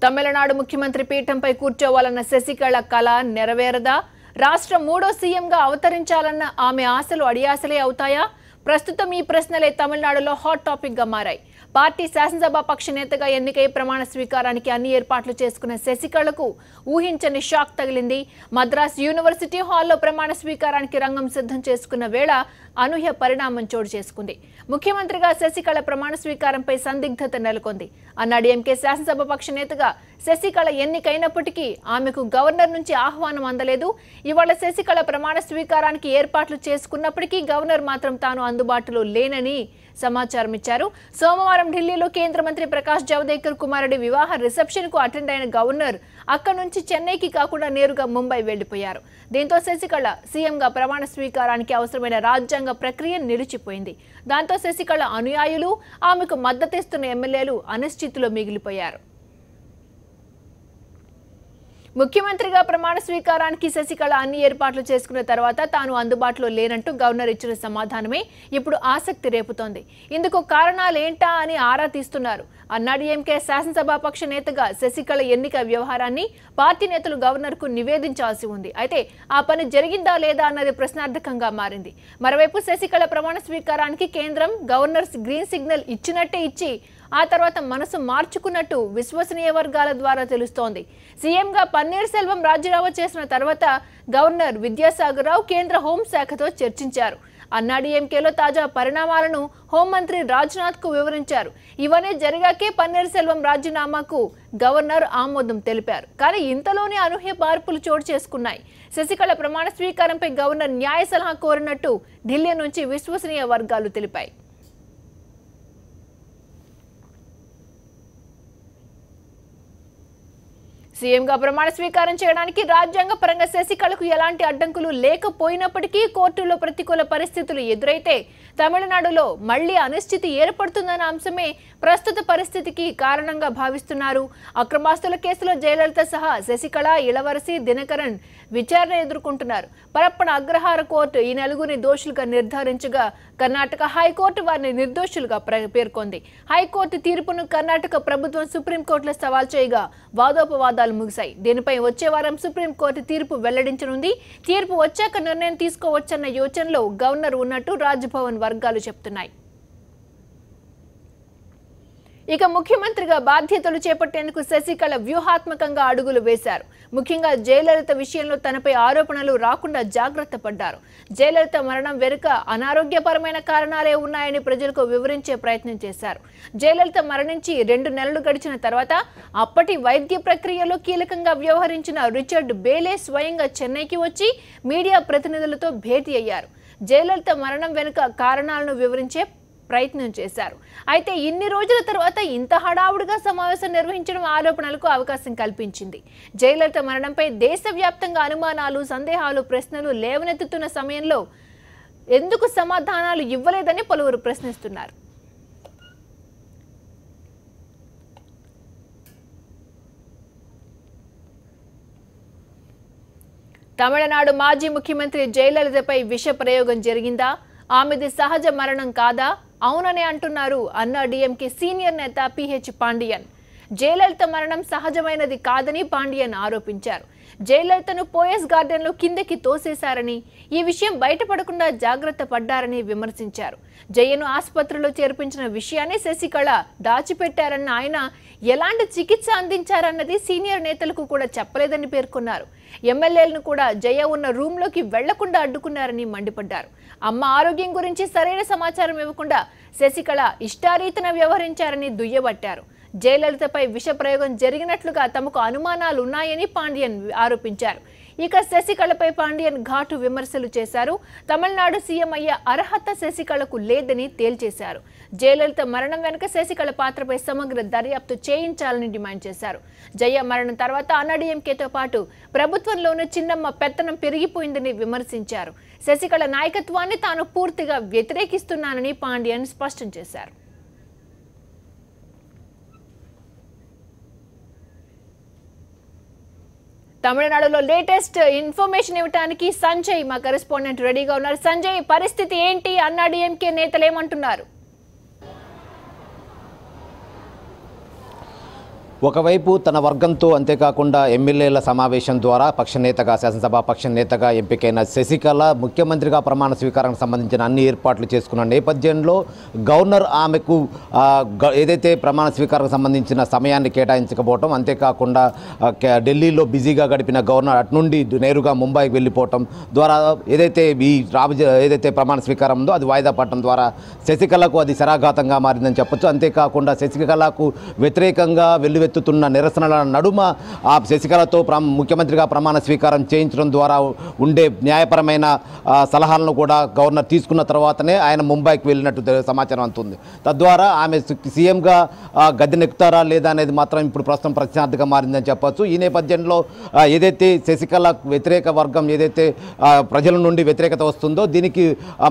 తమిళనాడు ముఖ్యమంత్రి పీఠంపై కూర్చోవాలన్న శశికళ కళ నెరవేరదా? రాష్ట్ర మూడో సీఎంగా అవతరించాలన్న ఆమె ఆశలు అడియాసలే అవుతాయా? ప్రస్తుతం ఈ ప్రశ్నలే తమిళనాడులో హాట్ టాపిక్ గా మారాయి. పార్టీ శాసనసభ పక్ష నేతగా ఎన్నికై ప్రమాణ స్వీకారానికి అన్ని ఏర్పాట్లు చేసుకున్న శశికళకు ఊహించని షాక్ తగిలింది. మద్రాస్ యూనివర్సిటీ హాల్లో ప్రమాణ స్వీకారానికి రంగం సిద్ధం చేసుకున్న వేళ అనూహ్య పరిణామం చోటు చేసుకుంది. ముఖ్యమంత్రిగా శశికళ ప్రమాణ స్వీకారంపై సందిగ్ధత నెలకొంది. అన్నాడీఎంకే శాసనసభ పక్ష నేతగా శశికళ ఎన్నికైనప్పటికీ ఆమెకు గవర్నర్ నుంచి ఆహ్వానం అందలేదు. ఇవాళ శశికళ ప్రమాణ స్వీకారానికి ఏర్పాట్లు చేసుకున్నప్పటికీ గవర్నర్ మాత్రం తాను అందుబాటులో లేనని సమాచారం ఇచ్చారు. సోమవారం ఢిల్లీలో కేంద్ర మంత్రి ప్రకాష్ జవదేకర్ కుమారుడి వివాహ రిసెప్షన్ కు అటెండ్ అయిన గవర్నర్ అక్కడి నుంచి చెన్నైకి కాకుండా నేరుగా ముంబై వెళ్లిపోయారు. దీంతో శశికళ సీఎంగా ప్రమాణ స్వీకారానికి అవసరమైన రాజ్యాంగ ప్రక్రియ నిలిచిపోయింది. దాంతో శశికళ అనుయాయులు, ఆమెకు మద్దతిస్తున్న ఎమ్మెల్యేలు అనిశ్చితిలో మిగిలిపోయారు. ముఖ్యమంత్రిగా ప్రమాణ స్వీకారానికి శశికళ అన్ని ఏర్పాట్లు చేసుకున్న తర్వాత తాను అందుబాటులో లేనంటూ గవర్నర్ ఇచ్చిన సమాధానమే ఇప్పుడు ఆసక్తి రేపుతోంది. ఇందుకు కారణాలేంటా అని ఆరా తీస్తున్నారు. అన్నాడీఎంకే శాసనసభాపక్ష నేతగా శశికళ ఎన్నిక వ్యవహారాన్ని పార్టీ నేతలు గవర్నర్ కు నివేదించాల్సి ఉంది. అయితే ఆ పని జరిగిందా లేదా అన్నది ప్రశ్నార్థకంగా మారింది. మరోవైపు శశికళ ప్రమాణ స్వీకారానికి కేంద్రం గవర్నర్ గ్రీన్ సిగ్నల్ ఇచ్చినట్టే ఇచ్చి ఆ తర్వాత మనసు మార్చుకున్నట్టు విశ్వసనీయ వర్గాల ద్వారా తెలుస్తోంది. సీఎంగా పన్నీర్ సెల్వం రాజీనామా చేసిన తర్వాత గవర్నర్ విద్యాసాగర్ రావు కేంద్ర హోంశాఖతో చర్చించారు. అన్నాడీఎంకేలో తాజా పరిణామాలను హోంమంత్రి రాజ్నాథ్ కు వివరించారు. ఇవన్నీ జరిగాకే పన్నీర్ సెల్వం రాజీనామాకు గవర్నర్ ఆమోదం తెలిపారు. కానీ ఇంతలోనే అనూహ్య మార్పులు చోటు చేసుకున్నాయి. శశికళ ప్రమాణ స్వీకారంపై గవర్నర్ న్యాయ సలహా కోరినట్టు ఢిల్లీ నుంచి విశ్వసనీయ వర్గాలు తెలిపాయి. సీఎంగా ప్రమాణ స్వీకారం చేయడానికి రాజ్యాంగ పరంగా శశికళకు ఎలాంటి అడ్డంకులు లేకపోయినప్పటికీ కోర్టులో ప్రతికూల పరిస్థితులు ఎదురైతే తమిళనాడులో మళ్లీ అనిశ్చితి ఏర్పడుతుందన్న అంశమే ప్రస్తుత పరిస్థితికి కారణంగా భావిస్తున్నారు. అక్రమాస్తుల కేసులో జయలలిత సహా శశికళ, ఇళవరసి, దినకరన్ విచారణ ఎదుర్కొంటున్నారు. పరప్పన అగ్రహార కోర్టు ఈ నలుగురిని దోషులుగా నిర్ధారించగా కర్ణాటక హైకోర్టు వారిని నిర్దోషులుగా పేర్కొంది. హైకోర్టు తీర్పును కర్ణాటక ప్రభుత్వం సుప్రీంకోర్టులో సవాల్ చేయగా వాదోపవాదాలు ముగిశాయి. దీనిపై వచ్చే వారం సుప్రీంకోర్టు తీర్పు వెల్లడించనుంది. తీర్పు వచ్చాక నిర్ణయం తీసుకోవచ్చన్న యోచనలో గవర్నర్ ఉన్నట్టు రాజ్భవన్ వర్గాలు చెప్తున్నాయి. ఇక ముఖ్యమంత్రిగా బాధ్యతలు చేపట్టేందుకు శశికళ వ్యూహాత్మకంగా అడుగులు వేశారు. ముఖ్యంగా జయలలిత విషయంలో తనపై ఆరోపణలు రాకుండా జాగ్రత్త పడ్డారు. జయలలిత మరణం వెనుక అనారోగ్యపరమైన కారణాలే ఉన్నాయని ప్రజలకు వివరించే ప్రయత్నం చేశారు. జయలలిత మరణించి 2 నెలలు గడిచిన తర్వాత అప్పటి వైద్య ప్రక్రియలో కీలకంగా వ్యవహరించిన రిచర్డ్ బేలే స్వయంగా చెన్నైకి వచ్చి మీడియా ప్రతినిధులతో భేటీ అయ్యారు. జయలలిత మరణం వెనుక కారణాలను వివరించే ప్రయత్నం చేశారు. అయితే ఇన్ని రోజుల తర్వాత ఇంత హడావుడిగా సమావేశం నిర్వహించడం ఆరోపణలకు అవకాశం కల్పించింది. జయలలిత మరణంపై దేశవ్యాప్తంగా అనుమానాలు, సందేహాలు, ప్రశ్నలు లేవనెత్తుతున్న సమయంలో ఎందుకు సమాధానాలు ఇవ్వలేదని పలువురు ప్రశ్నిస్తున్నారు. తమిళనాడు మాజీ ముఖ్యమంత్రి జయలలితపై విష ప్రయోగం జరిగిందా? ఆమెది సహజ మరణం కాదా? అవునని అంటున్నారు అన్నాడీఎంకే సీనియర్ నేత పిహెచ్ పాండియన్. జయలలిత మరణం సహజమైనది కాదని పాండియన్ ఆరోపించారు. జయలలితను పోయస్ గార్డెన్ లో కిందకి తోసేశారని, ఈ విషయం బయటపడకుండా జాగ్రత్త పడ్డారని విమర్శించారు. జయను ఆసుపత్రిలో చేర్పించిన విషయాన్ని శశికళ దాచిపెట్టారన్న ఆయన ఎలాంటి చికిత్స అందించారన్నది సీనియర్ నేతలకు కూడా చెప్పలేదని పేర్కొన్నారు. ఎమ్మెల్యేలను కూడా జయ ఉన్న రూమ్ లోకి వెళ్లకుండా అడ్డుకున్నారని మండిపడ్డారు. అమ్మ ఆరోగ్యం గురించి సరైన సమాచారం ఇవ్వకుండా శశికళ ఇష్టారీతన వ్యవహరించారని దుయ్యబట్టారు. జయలలితపై విష ప్రయోగం జరిగినట్లుగా తమకు అనుమానాలు ఉన్నాయని పాండియన్ ఆరోపించారు. ఇక శశికళపై పాండియన్ ఘాటు విమర్శలు చేశారు. తమిళనాడు సీఎం అయ్యే అర్హత శశికళకు లేదని తేల్చేశారు. జయలలిత మరణం వెనుక శశికళ పాత్రపై సమగ్ర దర్యాప్తు చేయించాలని డిమాండ్ చేశారు. జయ మరణం తర్వాత అన్నాడీఎంకేతో పాటు ప్రభుత్వంలోనూ చిన్నమ్మ పెత్తనం పెరిగిపోయిందని విమర్శించారు. శశికళ నాయకత్వాన్ని తాను పూర్తిగా వ్యతిరేకిస్తున్నానని పాండియన్ స్పష్టం చేశారు. తమిళనాడులో లేటెస్ట్ ఇన్ఫర్మేషన్ ఇవ్వడానికి సంజయ్ మా కరెస్పాండెంట్ రెడీగా ఉన్నారు. సంజయ్, పరిస్థితి ఏంటి? అన్నాడీఎంకే నేతలు ఏమంటున్నారు? ఒకవైపు తన వర్గంతో అంతేకాకుండా ఎమ్మెల్యేల సమావేశం ద్వారా పక్షనేతగా శాసనసభ పక్షనేతగా ఎంపికైన శశికళ ముఖ్యమంత్రిగా ప్రమాణ స్వీకారానికి సంబంధించిన అన్ని ఏర్పాట్లు చేసుకున్న నేపథ్యంలో గవర్నర్ ఆమెకు ఏదైతే ప్రమాణ స్వీకారానికి సంబంధించిన సమయాన్ని కేటాయించకపోవటం, అంతేకాకుండా ఢిల్లీలో బిజీగా గడిపిన గవర్నర్ అటు నుండి నేరుగా ముంబైకి వెళ్ళిపోవటం ద్వారా ఏదైతే ఏదైతే ప్రమాణ స్వీకారం ఉందో అది వాయిదా పడటం ద్వారా శశికళకు అది శరాఘాతంగా మారిందని చెప్పొచ్చు. అంతేకాకుండా శశికళకు వ్యతిరేకంగా వెల్లువెత్తుతున్న నిరసనల నడుమ ఆ శశికళతో ముఖ్యమంత్రిగా ప్రమాణ స్వీకారం చేయించడం ద్వారా ఉండే న్యాయపరమైన సలహాలను కూడా గవర్నర్ తీసుకున్న తర్వాతనే ఆయన ముంబైకి వెళ్ళినట్టు సమాచారం అందుతుంది. తద్వారా ఆమె సీఎంగా గద్దెనెక్కుతారా లేదా అనేది మాత్రం ఇప్పుడు ప్రస్తుతం ప్రశ్నార్థకంగా మారిందని చెప్పొచ్చు. ఈ నేపథ్యంలో ఏదైతే శశికళ వ్యతిరేక వర్గం ఏదైతే ప్రజల నుండి వ్యతిరేకత వస్తుందో దీనికి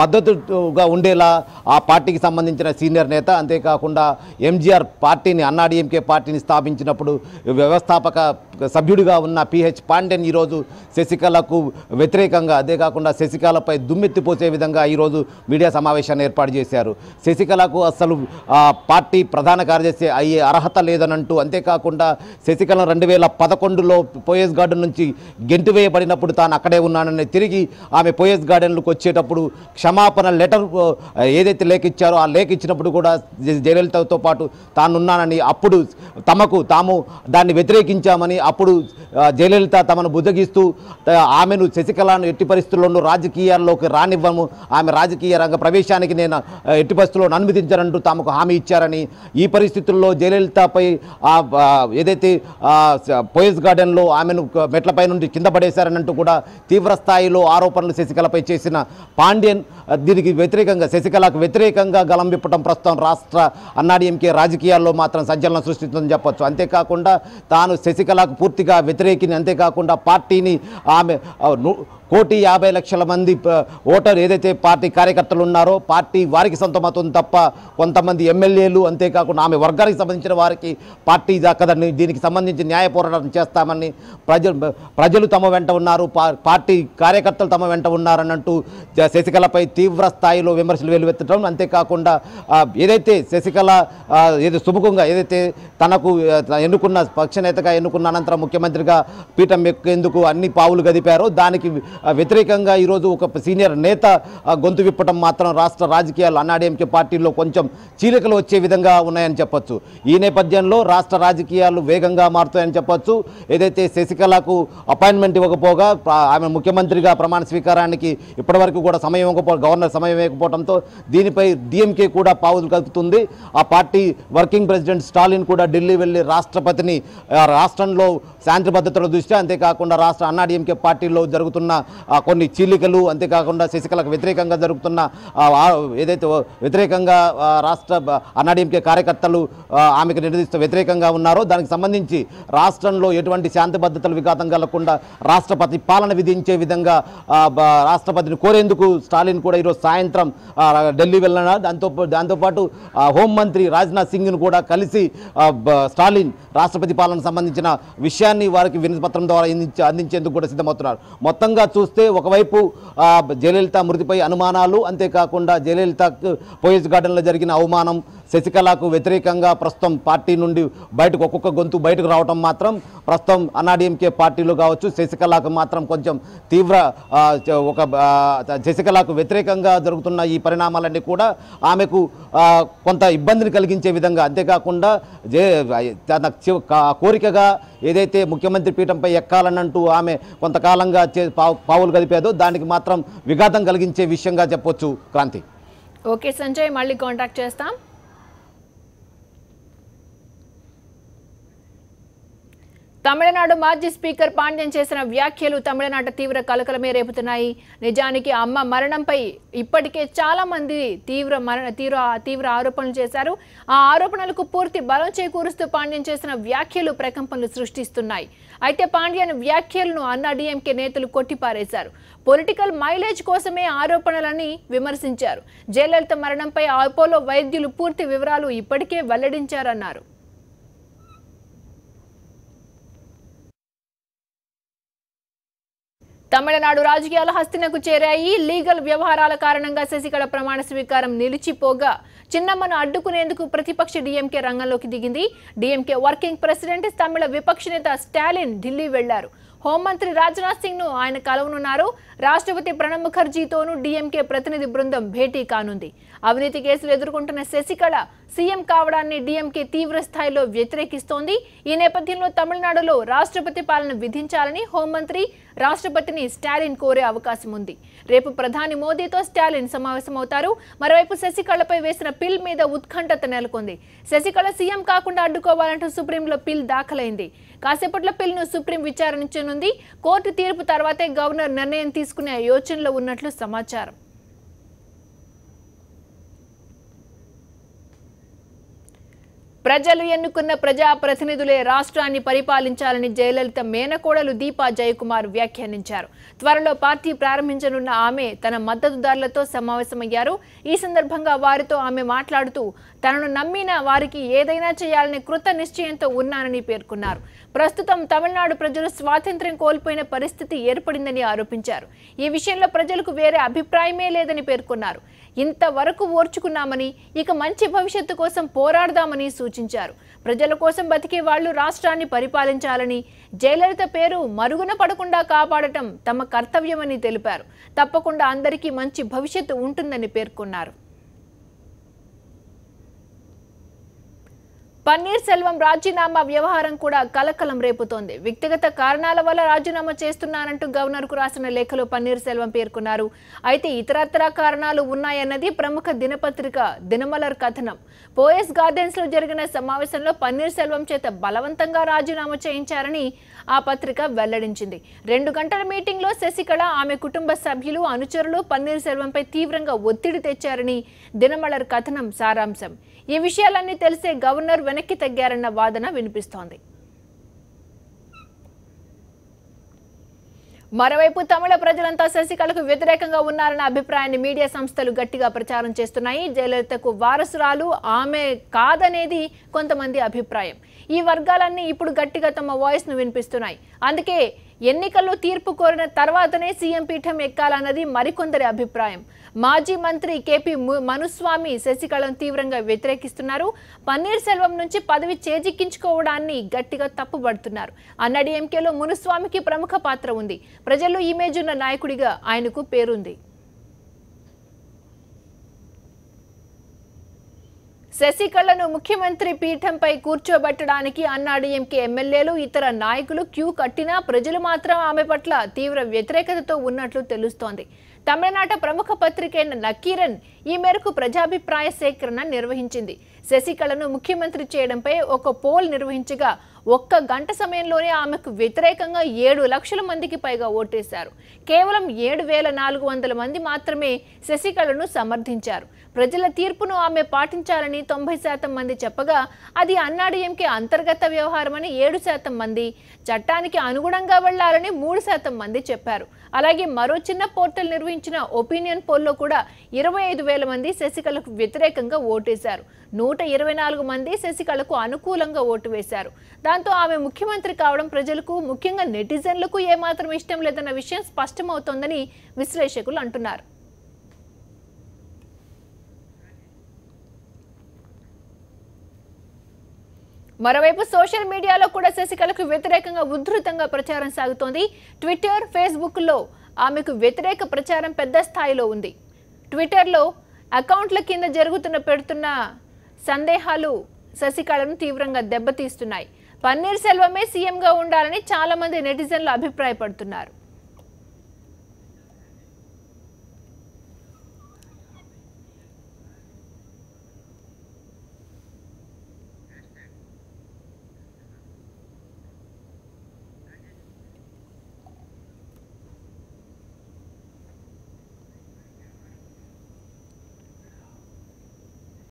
మద్దతుగా ఉండేలా ఆ పార్టీకి సంబంధించిన సీనియర్ నేత, అంతేకాకుండా ఎంజీఆర్ పార్టీని అన్నాడీఎంకే పార్టీని స్థాపించినప్పుడు వ్యవస్థాపక సభ్యుడిగా ఉన్న పిహెచ్ పాండ్యన్ ఈరోజు శశికళకు వ్యతిరేకంగా, అంతేకాకుండా శశికళపై దుమ్మెత్తిపోసే విధంగా ఈరోజు మీడియా సమావేశాన్ని ఏర్పాటు చేశారు. శశికళకు అసలు పార్టీ ప్రధాన కార్యదర్శి అయ్యే అర్హత లేదనంటూ, అంతేకాకుండా శశికళ 2011లో పోయస్ గార్డెన్ నుంచి గెంటివేయబడినప్పుడు తాను అక్కడే ఉన్నానని తిరిగి ఆమె పోయస్ గార్డెన్లకు వచ్చేటప్పుడు క్షమాపణ లెటర్ ఏదైతే లేఖ ఇచ్చారో ఆ లేఖ ఇచ్చినప్పుడు కూడా జయలలితతో పాటు తానున్నానని, అప్పుడు తాము దాన్ని వ్యతిరేకించామని, అప్పుడు జయలలిత తమను బుద్ధగిస్తూ ఆమెను శశికళను ఎట్టి పరిస్థితుల్లోనూ రాజకీయాల్లోకి రానివ్వము, ఆమె రాజకీయ రంగ ప్రవేశానికి నేను ఎట్టి పరిస్థితుల్లో అనుమతించనంటూ తమకు హామీ ఇచ్చారని, ఈ పరిస్థితుల్లో జయలలితపై ఏదైతే పోయస్ గార్డెన్లో ఆమెను మెట్లపై నుండి కింద పడేశారనంటూ కూడా తీవ్ర స్థాయిలో ఆరోపణలు శశికళపై చేసిన పాండ్యన్ దీనికి వ్యతిరేకంగా శశికళకు వ్యతిరేకంగా గలం విప్పటం ప్రస్తుతం రాష్ట్ర అన్నాడీఎంకే రాజకీయాల్లో మాత్రం సంచలనం సృష్టిస్తుందని చెప్పొచ్చు. అంతేకాకుండా తాను శశికళకు పూర్తిగా వ్యతిరేకిని, అంతేకాకుండా పార్టీని ఆమె 1,50,00,000 మంది ఓటర్ ఏదైతే పార్టీ కార్యకర్తలు ఉన్నారో పార్టీ వారికి సొంతమవుతుంది తప్ప కొంతమంది ఎమ్మెల్యేలు, అంతేకాకుండా ఆమె వర్గానికి సంబంధించిన వారికి పార్టీ దక్కదని, దీనికి సంబంధించి న్యాయ పోరాటం చేస్తామని ప్రజలు తమ వెంట ఉన్నారు, పార్టీ కార్యకర్తలు తమ వెంట ఉన్నారనంటూ శశికళపై తీవ్ర స్థాయిలో విమర్శలు వెలువెత్తడం, అంతేకాకుండా ఏదైతే శశికళ ఏదో సుముఖంగా ఏదైతే తనకు ఎన్నుకున్న పక్షనేతగా ఎన్నుకున్న అనంతరం ముఖ్యమంత్రిగా పీఠం ఎక్కేందుకు అన్ని పావులు గదిపారో దానికి వ్యతిరేకంగా ఈరోజు ఒక సీనియర్ నేత గొంతు విప్పటం మాత్రం రాష్ట్ర రాజకీయాలు అన్నాడీఎంకే పార్టీలో కొంచెం చీలికలు వచ్చే విధంగా ఉన్నాయని చెప్పొచ్చు. ఈ నేపథ్యంలో రాష్ట్ర రాజకీయాలు వేగంగా మారుతాయని చెప్పొచ్చు. ఏదైతే శశికళకు అపాయింట్మెంట్ ఇవ్వకపోగా ఆమె ముఖ్యమంత్రిగా ప్రమాణ స్వీకారానికి ఇప్పటివరకు కూడా గవర్నర్ సమయం ఇవ్వకపోవడంతో దీనిపై డిఎంకే కూడా పావులు కలుపుతుంది. ఆ పార్టీ వర్కింగ్ ప్రెసిడెంట్ స్టాలిన్ కూడా ఢిల్లీ వెళ్ళి రాష్ట్రపతిని రాష్ట్రంలో శాంతి భద్రతల దృష్ట్యా, అంతేకాకుండా రాష్ట్ర అన్నాడీఎంకే పార్టీలో జరుగుతున్న కొన్ని చీలికలు, అంతేకాకుండా శశికళకు వ్యతిరేకంగా జరుగుతున్న ఏదైతే వ్యతిరేకంగా రాష్ట్ర అన్నాడీఎంకే కార్యకర్తలు ఆమెకు నిర్దేశిస్తూ వ్యతిరేకంగా ఉన్నారో దానికి సంబంధించి రాష్ట్రంలో ఎటువంటి శాంతి భద్రతలు విఘాతం కలగకుండా రాష్ట్రపతి పాలన విధించే విధంగా రాష్ట్రపతిని కోరేందుకు స్టాలిన్ కూడా ఈరోజు సాయంత్రం ఢిల్లీ వెళ్ళిన, దాంతోపాటు హోంమంత్రి రాజ్నాథ్ సింగ్ను కూడా కలిసి స్టాలిన్ రాష్ట్రపతి పాలనకు సంబంధించిన విషయాన్ని వారికి వినతిపత్రం ద్వారా అందించేందుకు కూడా సిద్ధమవుతున్నారు. మొత్తంగా చూస్తే ఒకవైపు జయలలిత మృతిపై అనుమానాలు, అంతేకాకుండా జయలలితకు పోయస్ గార్డెన్లో జరిగిన అవమానం, శశికళకు వ్యతిరేకంగా ప్రస్తుతం పార్టీ నుండి బయటకు ఒక్కొక్క గొంతు బయటకు రావడం మాత్రం ప్రస్తుతం అన్నాడీఎంకే పార్టీలో కావచ్చు శశికళకు మాత్రం కొంచెం తీవ్ర శశికళకు వ్యతిరేకంగా జరుగుతున్న ఈ పరిణామాలన్నీ కూడా ఆమెకు కొంత ఇబ్బందిని కలిగించే విధంగా, అంతేకాకుండా కోరికగా ఏదైతే ముఖ్యమంత్రి పీఠంపై ఎక్కాలనంటూ ఆమె కొంతకాలంగా పావులు గదిపేదో దానికి మాత్రం విఘాతం కలిగించే విషయంగా చెప్పొచ్చు. క్రాంతి. ఓకే సంజయ్, మళ్ళీ కాంటాక్ట్ చేస్తాం. తమిళనాడు మాజీ స్పీకర్ పాండ్యన్ చేసిన వ్యాఖ్యలు తమిళనాట తీవ్ర కలకలమే రేపుతున్నాయి. నిజానికి అమ్మ మరణంపై ఇప్పటికే చాలా మంది తీవ్ర ఆరోపణలు చేశారు. ఆ ఆరోపణలకు పూర్తి బలం చేకూరుస్తూ పాండ్యన్ చేసిన వ్యాఖ్యలు ప్రకంపనలు సృష్టిస్తున్నాయి. అయితే పాండ్యన్ వ్యాఖ్యలను అన్నాడీఎంకే నేతలు కొట్టిపారేశారు. పొలిటికల్ మైలేజ్ కోసమే ఆరోపణలని విమర్శించారు. జయలలిత మరణంపై అపోలో వైద్యులు పూర్తి వివరాలు ఇప్పటికే వెల్లడించారన్నారు. తమిళనాడు రాజకీయాల హస్తినకు చేరాయి. లీగల్ వ్యవహారాల కారణంగా శశికళ ప్రమాణ స్వీకారం నిలిచిపోగా చిన్నమ్మను అడ్డుకునేందుకు ప్రతిపక్ష డీఎంకే రంగంలోకి దిగింది. డీఎంకే వర్కింగ్ ప్రెసిడెంట్ తమిళ విపక్ష నేత స్టాలిన్ ఢిల్లీ వెళ్లారు. హోంమంత్రి రాజ్నాథ్ సింగ్ ను ఆయన కలవనున్నారు. రాష్ట్రపతి ప్రణబ్ ముఖర్జీతోనూ డీఎంకే ప్రతినిధి బృందం భేటీ కానుంది. అవినీతి కేసులు ఎదుర్కొంటున్న శశికళ సీఎం కావడాన్ని డీఎంకే తీవ్ర స్థాయిలో వ్యతిరేకిస్తోంది. ఈ నేపథ్యంలో తమిళనాడులో రాష్ట్రపతి పాలన విధించాలని హోంమంత్రి రాష్ట్రపతిని స్టాలిన్ కోరే అవకాశం ఉంది. రేపు ప్రధాని మోదీతో స్టాలిన్ సమావేశమవుతారు. మరోవైపు శశికళపై వేసిన పిల్ మీద ఉత్కంఠత నెలకొంది. శశికళ సీఎం కాకుండా అడ్డుకోవాలంటూ సుప్రీంలో పిల్ దాఖలైంది. కాసేపట్లో పిల్ను సుప్రీం విచారించనుంది. కోర్టు తీర్పు తర్వాతే గవర్నర్ నిర్ణయం తీసుకునే యోచనలో ఉన్నట్లు సమాచారం. ప్రజలు ఎన్నుకున్న ప్రజాప్రతినిధులే రాష్ట్రాన్ని పరిపాలించాలని జయలలిత మేనకోడలు దీపా జయకుమార్ వ్యాఖ్యానించారు. త్వరలో పార్టీ ప్రారంభించనున్న ఆమె తన మద్దతుదారులతో సమావేశమయ్యారు. ఈ సందర్భంగా వారితో ఆమె మాట్లాడుతూ తనను నమ్మిన వారికి ఏదైనా చేయాలనే కృత నిశ్చయంతో ఉన్నానని పేర్కొన్నారు. ప్రస్తుతం తమిళనాడు ప్రజలు స్వాతంత్ర్యం కోల్పోయిన పరిస్థితి ఏర్పడిందని ఆరోపించారు. ఈ విషయంలో ప్రజలకు వేరే అభిప్రాయమే లేదని పేర్కొన్నారు. ఇంతవరకు ఓర్చుకున్నామని, ఇక మంచి భవిష్యత్తు కోసం పోరాడదామని సూచించారు. ప్రజల కోసం బతికే వాళ్లు రాష్ట్రాన్ని పరిపాలించాలని, జయలలిత పేరు మరుగున పడకుండా కాపాడటం తమ కర్తవ్యమని తెలిపారు. తప్పకుండా అందరికీ మంచి భవిష్యత్తు ఉంటుందని పేర్కొన్నారు. పన్నీర్ సెల్వం రాజీనామా వ్యవహారం కూడా కలకలం రేపుతోంది. వ్యక్తిగత కారణాల వల్ల రాజీనామా చేస్తున్నానంటూ గవర్నర్కు రాసిన లేఖలో పన్నీర్ సెల్వం పేర్కొన్నారు. అయితే ఇతరత్రా కారణాలు ఉన్నాయన్నది ప్రముఖ దినపత్రిక దినమలర్ కథనం. పోయస్ గార్డెన్స్ లో జరిగిన సమావేశంలో పన్నీర్ సెల్వం చేత బలవంతంగా రాజీనామా చేయించారని ఆ పత్రిక వెల్లడించింది. 2 గంటల మీటింగ్ లో శశికళ, ఆమె కుటుంబ సభ్యులు, అనుచరులు పన్నీర్ సెల్వంపై తీవ్రంగా ఒత్తిడి తెచ్చారని దినమలర్ కథనం సారాంశం. ఈ విషయాలన్నీ తెలిసే గవర్నర్ వెనక్కి తగ్గారన్న వాదన వినిపిస్తోంది. మరోవైపు తమిళ ప్రజలంతా శశికళకు వ్యతిరేకంగా ఉన్నారన్న అభిప్రాయాన్ని మీడియా సంస్థలు గట్టిగా ప్రచారం చేస్తున్నాయి. జయలలితకు వారసురాలు ఆమె కాదనేది కొంతమంది అభిప్రాయం. ఈ వర్గాలన్నీ ఇప్పుడు గట్టిగా తమ వాయిస్ ను వినిపిస్తున్నాయి. అందుకే ఎన్నికల్లో తీర్పు కోరిన తర్వాతనే సీఎం పీఠం ఎక్కాలన్నది మరికొందరి అభిప్రాయం. మాజీ మంత్రి కేపీ మనుస్వామి శశికళను తీవ్రంగా వ్యతిరేకిస్తున్నారు. పన్నీర్ సెల్వం నుంచి పదవి చేజిక్కించుకోవడాన్ని గట్టిగా తప్పుపడుతున్నారు. అన్నాడీఎంకేలో మునుస్వామికి ప్రముఖ పాత్ర ఉంది. ప్రజల్లో ఇమేజ్ ఉన్న నాయకుడిగా ఆయనకు పేరుంది. శశికళను ముఖ్యమంత్రి పీఠంపై కూర్చోబెట్టడానికి అన్నాడీఎంకే ఎమ్మెల్యేలు, ఇతర నాయకులు క్యూ కట్టినా ప్రజలు మాత్రం ఆమె పట్ల తీవ్ర వ్యతిరేకతతో ఉన్నట్లు తెలుస్తోంది. తమిళనాట ప్రముఖ పత్రికైన నకీరన్ ఈ మేరకు ప్రజాభిప్రాయ సేకరణ నిర్వహించింది. శశికళను ముఖ్యమంత్రి చేయడంపై ఒక పోల్ నిర్వహించగా 1 గంట సమయంలోనే ఆమెకు వ్యతిరేకంగా 7 లక్షల మందికి పైగా ఓటేశారు. కేవలం 7,400 మంది మాత్రమే శశికళను సమర్థించారు. ప్రజల తీర్పును ఆమె పాటించాలని 90% మంది చెప్పగా, అది అన్నాడీఎంకే అంతర్గత వ్యవహారమని 7% మంది, చట్టానికి అనుగుణంగా వెళ్లాలని 3% మంది చెప్పారు. అలాగే మరో చిన్న పోర్టల్ నిర్వహించిన ఒపీనియన్ పోల్లో కూడా 25,000 మంది శశికళకు వ్యతిరేకంగా ఓటేశారు. 124 మంది శశికళకు అనుకూలంగా ఓటు వేశారు. దాంతో ఆమె ముఖ్యమంత్రి కావడం ప్రజలకు, ముఖ్యంగా నెటిజన్లకు ఏమాత్రం ఇష్టం లేదన్న విషయం స్పష్టమవుతోందని విశ్లేషకులు అంటున్నారు. మరోవైపు సోషల్ మీడియాలో కూడా శశికళకు వ్యతిరేకంగా ఉధృతంగా ప్రచారం సాగుతోంది. ట్విట్టర్, ఫేస్బుక్లో ఆమెకు వ్యతిరేక ప్రచారం పెద్ద స్థాయిలో ఉంది. ట్విట్టర్లో అకౌంట్ల కింద పెడుతున్న సందేహాలు శశికళను తీవ్రంగా దెబ్బతీస్తున్నాయి. పన్నీర్ సెల్వమే సీఎంగా ఉండాలని చాలా మంది నెటిజన్లు అభిప్రాయపడుతున్నారు.